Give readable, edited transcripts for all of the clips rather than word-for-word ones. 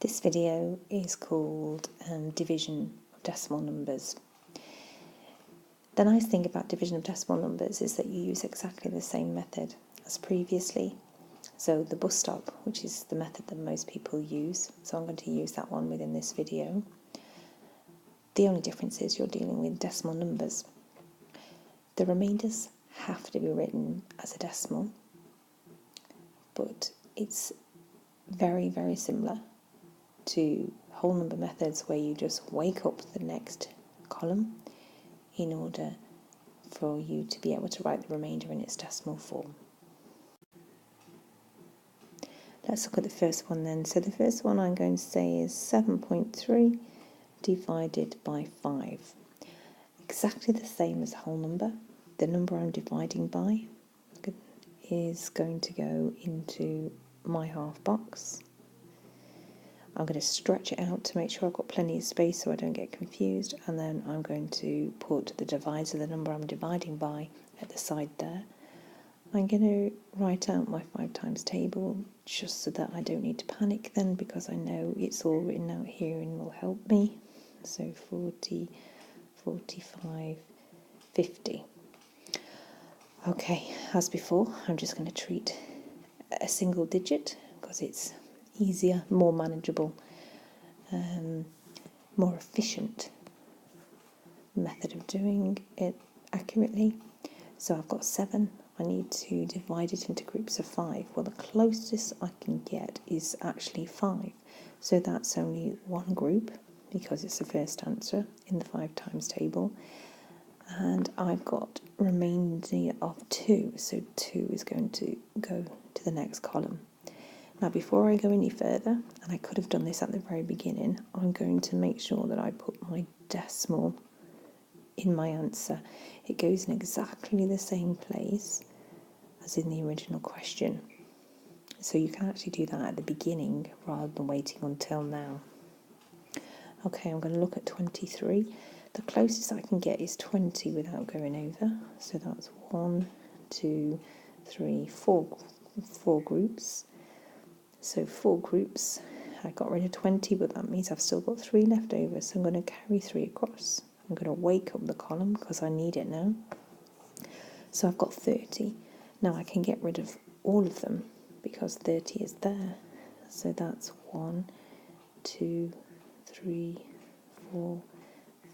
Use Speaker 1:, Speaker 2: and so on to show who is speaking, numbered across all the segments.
Speaker 1: This video is called Division of Decimal Numbers. The nice thing about division of decimal numbers is that you use exactly the same method as previously. So the bus stop, which is the method that most people use, so I'm going to use that one within this video. The only difference is you're dealing with decimal numbers. The remainders have to be written as a decimal, but it's very, very similar to whole number methods where you just wake up the next column in order for you to be able to write the remainder in its decimal form. Let's look at the first one then. So the first one I'm going to say is 7.3 divided by 5. Exactly the same as whole number. The number I'm dividing by is going to go into my half box. I'm going to stretch it out to make sure I've got plenty of space so I don't get confused, and then I'm going to put the divisor, the number I'm dividing by, at the side there. I'm going to write out my 5 times table just so that I don't need to panic then, because I know it's all written out here and will help me. So 40, 45, 50. Okay, as before, I'm just going to treat a single digit because it's easier, more manageable, more efficient method of doing it accurately. So I've got 7. I need to divide it into groups of 5. Well, the closest I can get is actually 5. So that's only one group because it's the first answer in the 5 times table. And I've got remainder of 2. So 2 is going to go to the next column. Now, before I go any further, and I could have done this at the very beginning, I'm going to make sure that I put my decimal in my answer. It goes in exactly the same place as in the original question. So you can actually do that at the beginning rather than waiting until now. Okay, I'm going to look at 23. The closest I can get is 20 without going over. So that's 1, 2, 3, 4 groups. So 4 groups. I got rid of 20, but that means I've still got 3 left over. So I'm going to carry 3 across. I'm going to wake up the column because I need it now. So I've got 30. Now I can get rid of all of them because 30 is there. So that's 1, 2, 3, 4,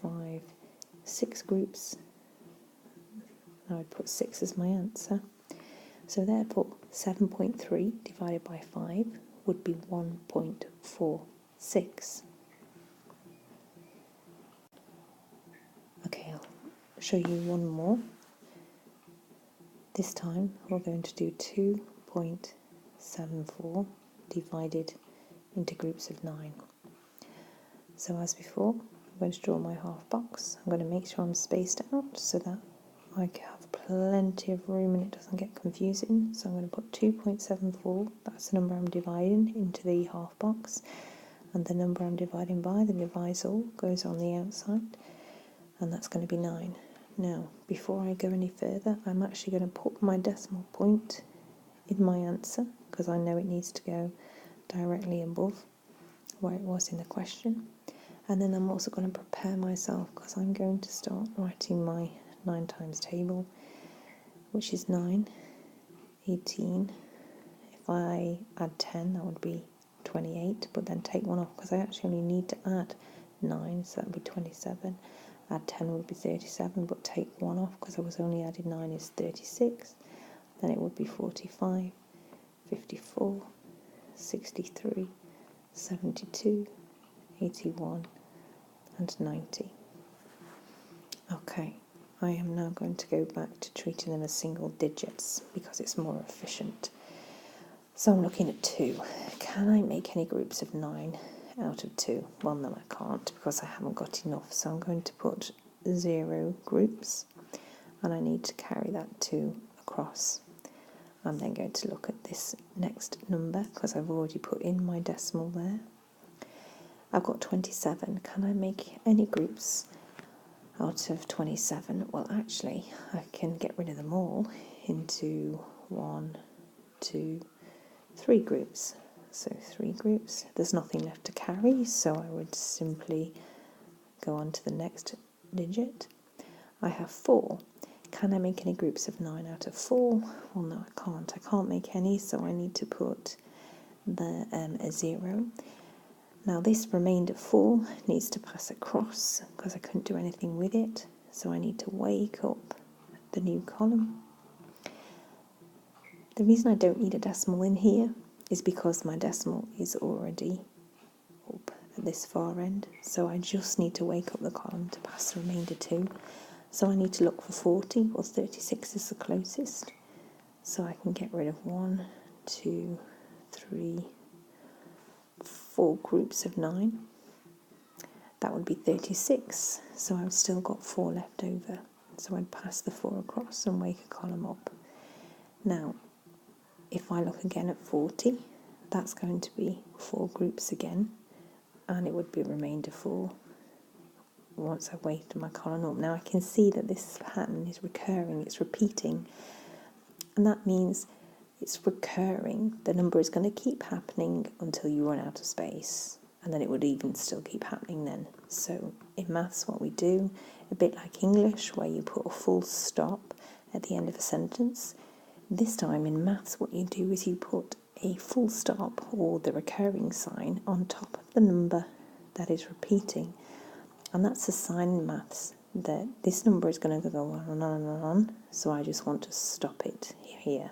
Speaker 1: 5, 6 groups. Now I'd put 6 as my answer. So therefore 7.3 divided by 5 would be 1.46. Okay, I'll show you one more. This time we're going to do 2.74 divided into groups of 9. So as before, I'm going to draw my half box. I'm going to make sure I'm spaced out so that I have plenty of room and it doesn't get confusing. So I'm going to put 2.74, that's the number I'm dividing, into the half box. And the number I'm dividing by, the divisor, goes on the outside. And that's going to be 9. Now, before I go any further, I'm actually going to put my decimal point in my answer because I know it needs to go directly above where it was in the question. And then I'm also going to prepare myself because I'm going to start writing my 9 times table, which is 9, 18. If I add 10, that would be 28, but then take 1 off because I actually only need to add 9, so that would be 27. Add 10 would be 37, but take 1 off because I was only adding 9 is 36. Then it would be 45, 54, 63, 72, 81, and 90. Okay, I am now going to go back to treating them as single digits because it's more efficient. So I'm looking at 2. Can I make any groups of 9 out of 2? Well, no, I can't because I haven't got enough. So I'm going to put 0 groups and I need to carry that 2 across. I'm then going to look at this next number because I've already put in my decimal there. I've got 27. Can I make any groups out of 27? Well, actually, I can get rid of them all into 1, 2, 3 groups. so 3 groups. There's nothing left to carry, so I would simply go on to the next digit. I have 4. Can I make any groups of 9 out of 4? Well, no, I can't. I can't make any, so I need to put a 0. Now this remainder 4 needs to pass across because I couldn't do anything with it, so I need to wake up the new column. The reason I don't need a decimal in here is because my decimal is already up at this far end, so I just need to wake up the column to pass the remainder to. So I need to look for 40, or 36 is the closest. So I can get rid of 1, 2, 3, 4 groups of 9. That would be 36, so I've still got 4 left over. So I'd pass the 4 across and wake a column up. Now, if I look again at 40, that's going to be 4 groups again, and it would be remainder 4 once I've waked my column up. Now I can see that this pattern is recurring, it's repeating, and that means it's recurring. The number is going to keep happening until you run out of space, and then it would even still keep happening then. So in maths, what we do, a bit like English, where you put a full stop at the end of a sentence, this time in maths what you do is you put a full stop, or the recurring sign, on top of the number that is repeating. And that's a sign in maths that this number is going to go on and on and on, so I just want to stop it here.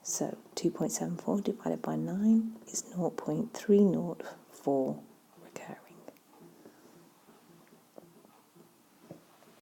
Speaker 1: So 2.74 divided by 9 is 0.304